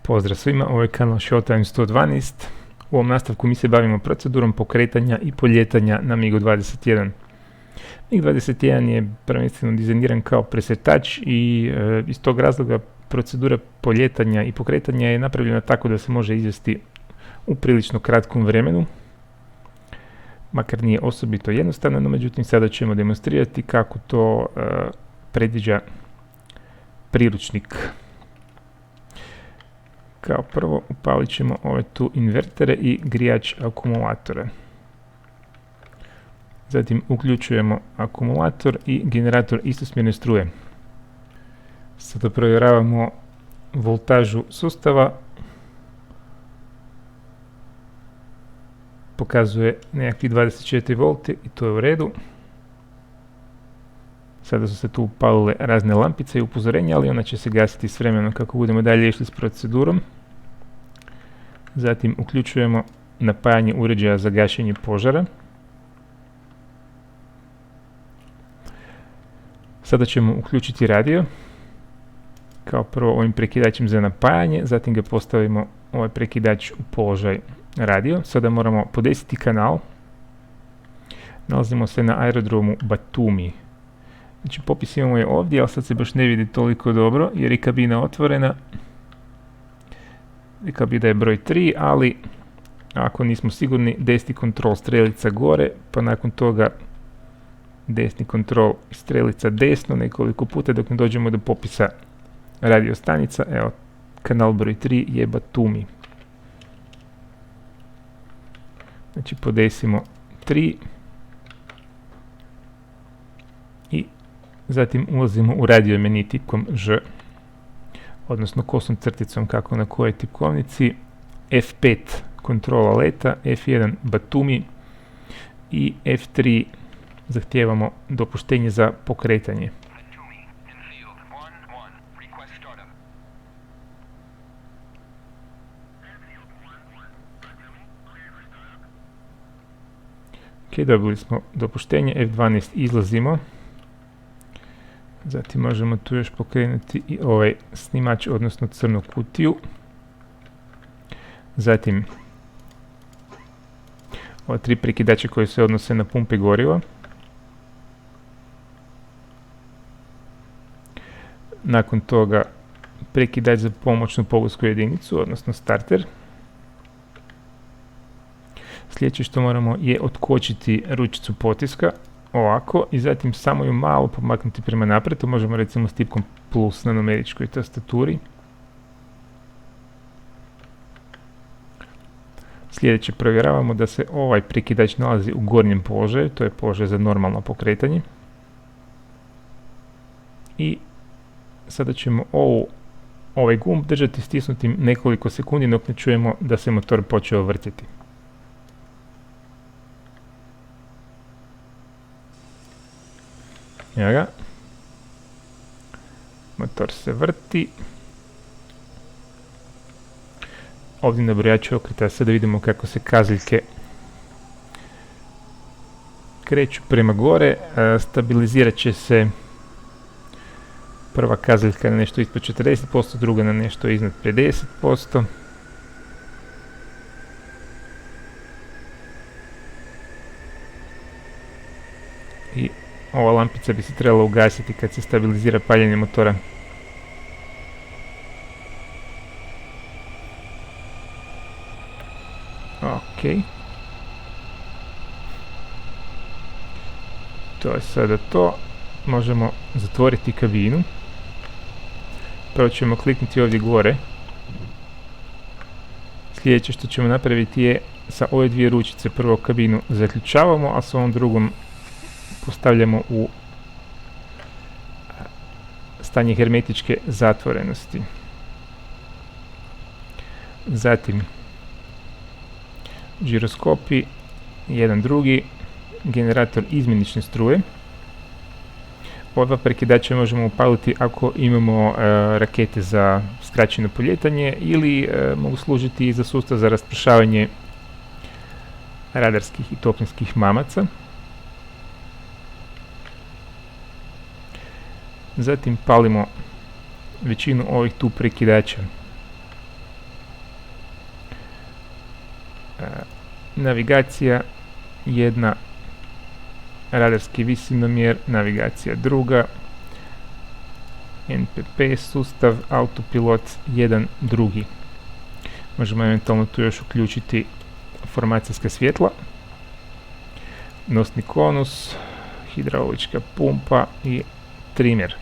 Pozdrav svima, ovo je kanal Showtime 112. U ovom nastavku mi se bavimo procedurom pokretanja i poljetanja na MiG-21. MiG-21 je prvenstveno dizajniran kao presretač i iz tog razloga procedura poljetanja i pokretanja je napravljena tako da se može izvesti u prilično kratkom vremenu. Makar nije osobito jednostavno, no međutim sada ćemo demonstrirati kako to predviđa priručnik. Kao prvo upalit ćemo ove tu invertere i grijač akumulatora. Zatim uključujemo akumulator i generator istosmjerne struje. Sada provjeravamo voltažu sustava. Pokazuje nekakvih 24 V i to je u redu. Sada su se tu upalile razne lampice i upozorenja, ali ona će se gasiti s vremenom kako budemo dalje išli s procedurom. Zatim uključujemo napajanje uređaja za gašenje požara. Sada ćemo uključiti radio. Kao prvo ovim prekidačem za napajanje, zatim ga postavimo ovaj prekidač u položaj radio. Sada moramo podesiti kanal. Nalazimo se na aerodromu Batumi. Znači popis imamo je ovdje, ali sad se baš ne vidi toliko dobro jer je kabina otvorena. Kabina je broj 3, ali ako nismo sigurni, desni kontrol strelica gore, pa nakon toga desni kontrol strelica desno nekoliko puta dok ne dođemo do popisa radio stanica. Evo, kanal broj 3 je Batumi. Znači podesimo 3 i zatim ulazimo u radio meni tipkom Ž, odnosno kosnom crticom kako na kojoj tipkovnici, F5 kontrola leta, F1 Batumi i F3 zahtijevamo dopuštenje za pokretanje. Ok, dobili smo dopuštenje, F12 izlazimo. Zatim možemo tu još pokrenuti i ovaj snimač, odnosno crnu kutiju. Zatim ova 3 prekidača koji se odnose na pumpe goriva. Nakon toga prekidač za pomoćnu pogonsku jedinicu, odnosno starter. Sljedeće što moramo je otkočiti ručicu potiska, ovako, i zatim samo ju malo pomaknuti prema naprijed. To možemo recimo s tipkom plus na numeričkoj tastaturi. Sljedeće provjeravamo da se ovaj prekidač nalazi u gornjem položaju, to je položaj za normalno pokretanje. I sada ćemo ovaj gumb držati stisnutim nekoliko sekundi dok ne čujemo da se motor počeo vrtjeti. Evo ga. Motor se vrti. Ovdje na brojaču okreta sada vidimo kako se kazaljke kreću prema gore. Stabilizirat će se prva kazaljka na nešto ispod 40%, druga na nešto iznad 50%. I ova lampica bi se trebala ugasiti kad se stabilizira paljenje motora. Ok. To je sada to. Možemo zatvoriti kabinu. Prvo ćemo kliknuti ovdje gore. Sljedeće što ćemo napraviti je sa ove dvije ručice prvo kabinu zaključavamo, a sa ovom drugom postavljamo u stanje hermetičke zatvorenosti. Zatim žiroskopi, jedan drugi, generator izmjenične struje. Ova dva prekidača možemo upaliti ako imamo rakete za skraćeno poljetanje ili mogu služiti za sustav za raspršavanje radarskih i toplinskih mamaca. Zatim palimo većinu ovih tu prekidača navigacija jedna, radarski visinomjer, navigacija druga, NPP sustav, autopilot jedan drugi. Možemo eventualno tu još uključiti formacijska svjetla, nosni konus, hidraulička pumpa i trimer.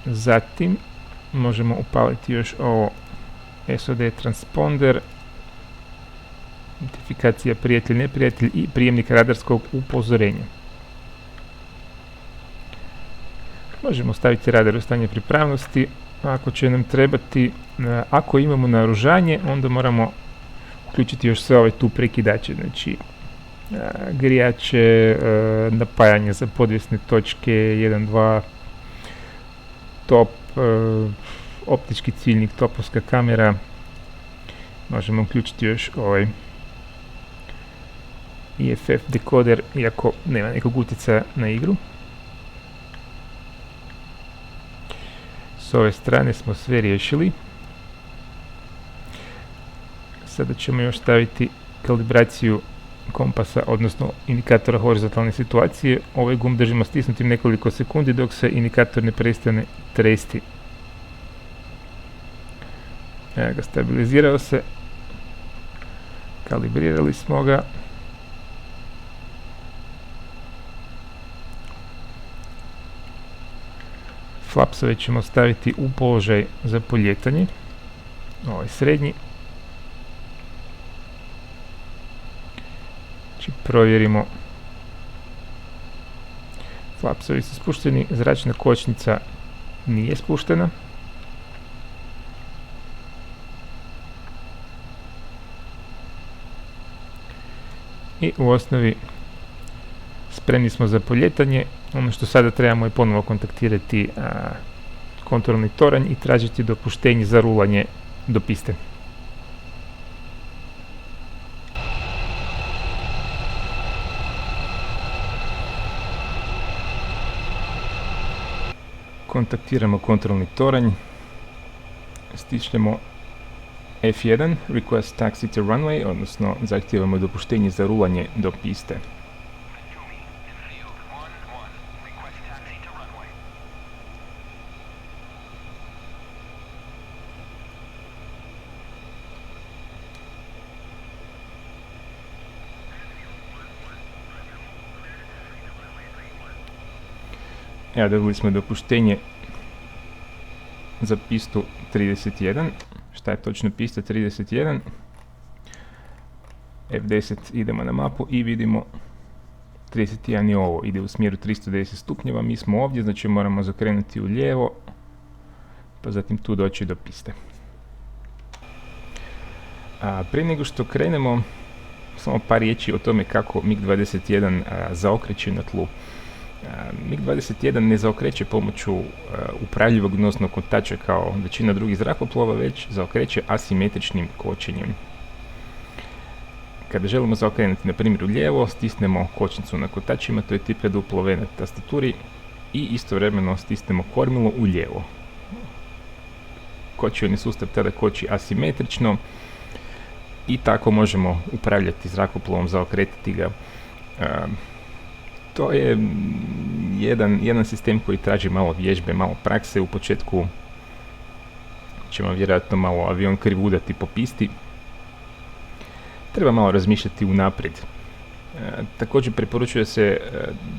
Zatim možemo upaliti još ovo SOD transponder, identifikacija prijatelj-neprijatelj i prijemnik radarskog upozorenja. Možemo staviti radar u stanje pripravnosti. Ako će nam trebati, ako imamo naoružanje, onda moramo uključiti još sve ove tu prekidače, znači grijače, napajanje za podvjesne točke 1, 2, top, optički ciljnik, topovska kamera. Možemo uključiti još ovaj IFF dekoder, iako nema nekog utjecaja na igru. S ove strane smo sve riješili. Sada ćemo još staviti kalibraciju kompasa, odnosno indikatora horizontalne situacije. Ovaj gumb držimo stisnutim nekoliko sekundi dok se indikator ne prestane tresti. Evo ga, stabilizirao se. Kalibrirali smo ga. Flapsove ćemo staviti u položaj za poljetanje. Ovaj srednji. Znači provjerimo. Flapsovi su spušteni, zračna kočnica nije spuštena. I u osnovi spremni smo za poljetanje. Ono što sada trebamo je ponovo kontaktirati kontrolni toranj i tražiti dopuštenje za rulanje do piste. Kontaktiramo kontrolni toranj, stišljemo F1, request taxi to runway, odnosno zahtijevamo dopuštenje za rulanje do piste. Evo, dobili smo dopuštenje za pistu 31. Šta je točno pista 31? F10 idemo na mapu i vidimo 31 je ovo, ide u smjeru 310 stupnjeva, mi smo ovdje, znači moramo zakrenuti u lijevo, pa zatim tu doći do piste. Prije nego što krenemo, samo par riječi o tome kako MiG-21 zaokreće na tlu. MiG-21 ne zaokreće pomoću upravljivog nosnog kotača kao većina drugih zrakoplova, već zaokreće asimetričnim kočenjem. Kada želimo zaokrenuti, na primjer, u lijevo, stisnemo kočnicu na kotačima, to je tip W na tastaturi, i istovremeno stisnemo kormilo u lijevo. Kočioni sustav tada koči asimetrično i tako možemo upravljati zrakoplovom, zaokretati ga. To je jedan sistem koji traži malo vježbe, malo prakse. U početku ćemo vjerojatno malo avion krivudati po pisti. Treba malo razmišljati unaprijed. Također preporučuje se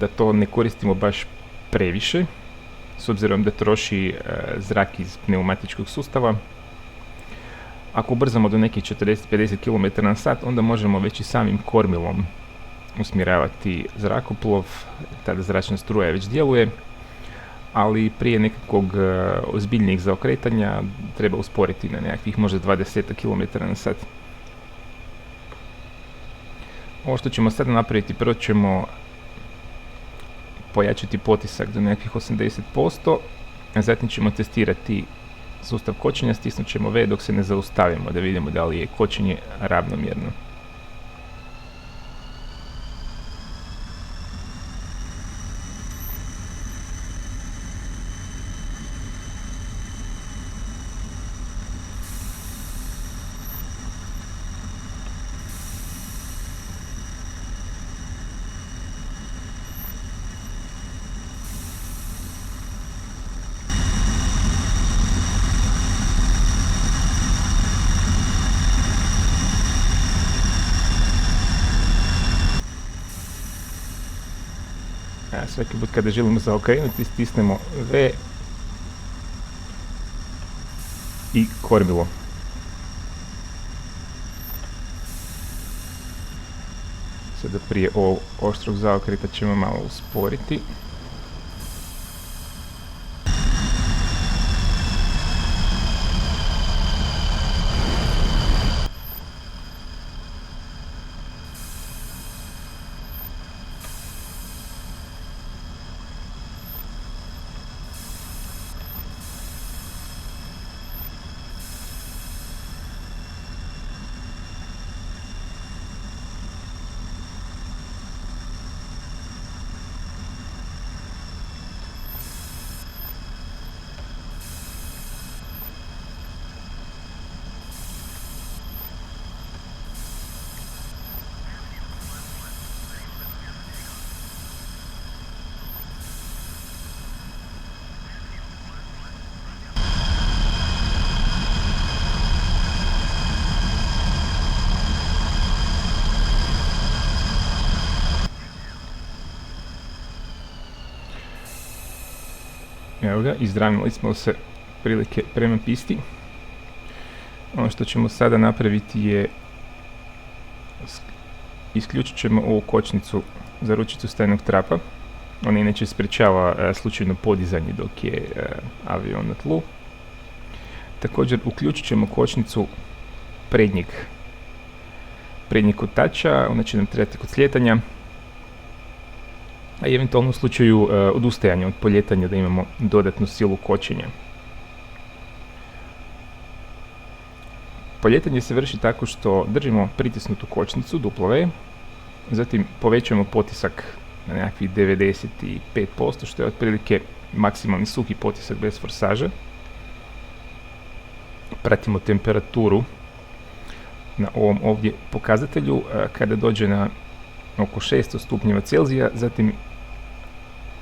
da to ne koristimo baš previše, s obzirom da troši zrak iz pneumatičkog sustava. Ako ubrzamo do nekih 40-50 km/h, onda možemo već i samim kormilom usmjeravati zrakoplov, tada zračna struja već djeluje, ali prije nekakvog ozbiljnijeg zaokretanja treba usporiti na nekakvih možda 20 km/h. Ovo što ćemo sada napraviti, prvo ćemo pojačati potisak do nekakvih 80%, a zatim ćemo testirati sustav kočenja, stisnut ćemo V dok se ne zaustavimo da vidimo da li je kočenje ravnomjerno. svaki put kada želimo zaokrenuti stisnemo V i kormilo. Sada prije ovog oštrog zaokreta ćemo malo usporiti. Evo ga, izravnili smo se prilike prema pisti. Ono što ćemo sada napraviti je isključit ćemo ovu kočnicu za ručicu stajnog trapa. Ona inače sprečava slučajno podizanje dok je avion na tlu. Također uključit ćemo kočnicu prednjeg kotača, ona će nam trebati kod slijetanja, a eventualno u slučaju odustajanja od poljetanja da imamo dodatnu silu kočenja. Poljetanje se vrši tako što držimo pritisnutu kočnicu W, zatim povećamo potisak na nekakvih 95%, što je otprilike maksimalni suhi potisak bez forsaža. Pratimo temperaturu na ovom ovdje pokazatelju kada dođe na oko 600 stupnjeva Celzija, zatim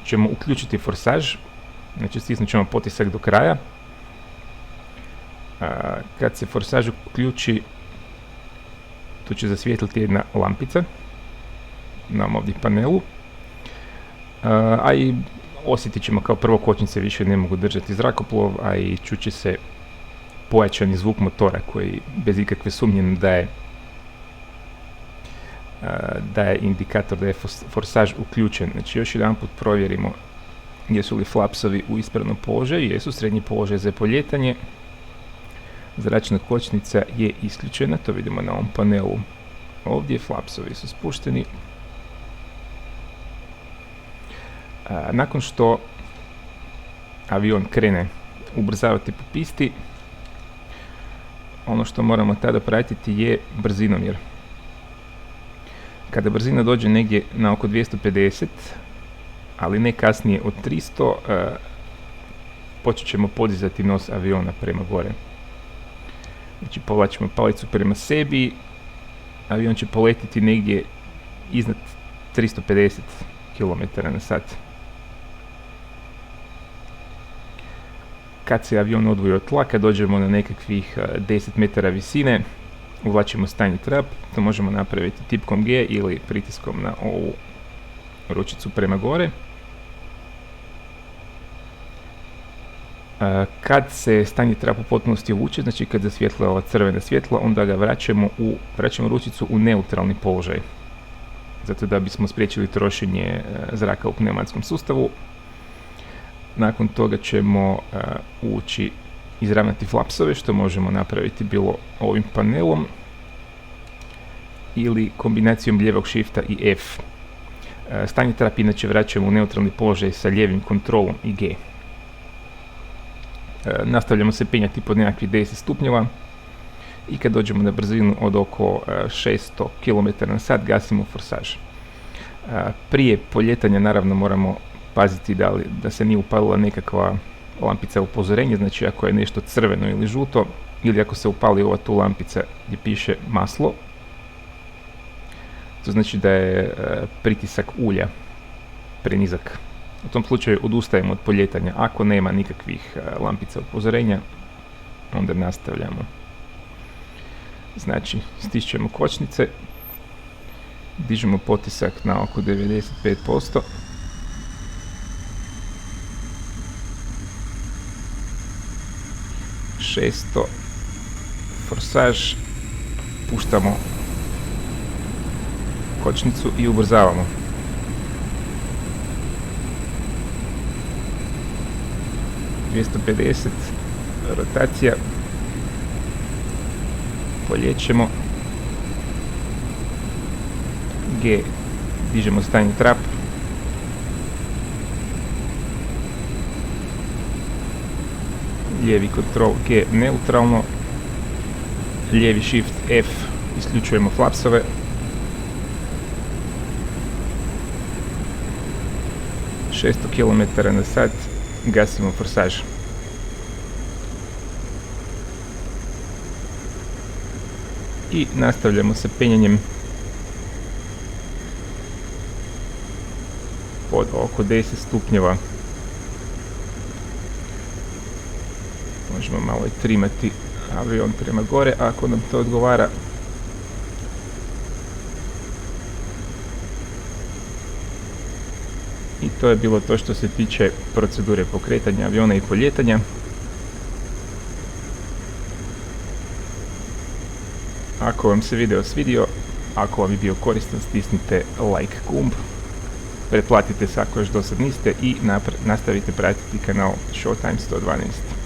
ćemo uključiti forsaž, znači stisnut ćemo potisak do kraja. Kad se forsaž uključi, tu će zasvijetliti jedna lampica na ovom ovdje panelu, a i osjetit ćemo kao prvo kočnice više ne mogu držati zrakoplov, a i čuće se pojačani zvuk motora koji bez ikakve sumnje daje indikator da je forsaž uključen. Znači još jedan put provjerimo jesu li flapsovi u ispravnom položaju, jesu, srednji položaj za poljetanje. Zračna kočnica je isključena, to vidimo na ovom panelu. Ovdje flapsovi su spušteni. Nakon što avion krene ubrzavati po pisti, ono što moramo tada pratiti je brzinomjer. Kada brzina dođe negdje na oko 250, ali ne kasnije od 300, počet ćemo podizati nos aviona prema gore. Znači povlačimo palicu prema sebi, avion će poletiti negdje iznad 350 km/h. Kad se avion odvoji od tla, kad dođemo na nekakvih 10 metara visine, uvlačimo stajni trap, to možemo napraviti tipkom G ili pritiskom na ovu ručicu prema gore. Kad se stajni trap u potpunosti uvuče, znači kad zasvijetle ova crvena svjetla, onda ga vraćamo ručicu u neutralni položaj. Zato da bismo spriječili trošenje zraka u pneumatskom sustavu. Nakon toga ćemo izravnati flapsove, što možemo napraviti bilo ovim panelom ili kombinacijom lijevog shifta i F. Stajni trap inače vraćamo u neutralni položaj sa lijevim kontrolom i G. Nastavljamo se penjati pod nekakvih 10 stupnjeva i kad dođemo na brzinu od oko 600 km/h gasimo forsaž. Prije poljetanja naravno moramo paziti da se nije upalila nekakva lampica upozorenja, znači ako je nešto crveno ili žuto, ili ako se upali ova tu lampica gdje piše maslo, to znači da je pritisak ulja prenizak. U tom slučaju odustajemo od poljetanja. Ako nema nikakvih lampica upozorenja, onda nastavljamo. Znači, stišćemo kočnice, dižemo potisak na oko 95%. 600, forsaž, puštamo kočnicu i ubrzavamo. ...250, rotacija, poljećemo, G, dižemo stajni trap, lijevi kontrol G neutralno, lijevi shift F, isključujemo flapsove, ...600 km/h, gasimo forsaž. I nastavljamo sa penjanjem pod oko 10 stupnjeva. Možemo malo i trimati avion prema gore ako nam to odgovara. I to je bilo to što se tiče procedure pokretanja aviona i poljetanja. Ako vam se video svidio, ako vam je bio koristan, stisnite like gumb, pretplatite se ako još do sad niste i nastavite pratiti kanal Showtime 112.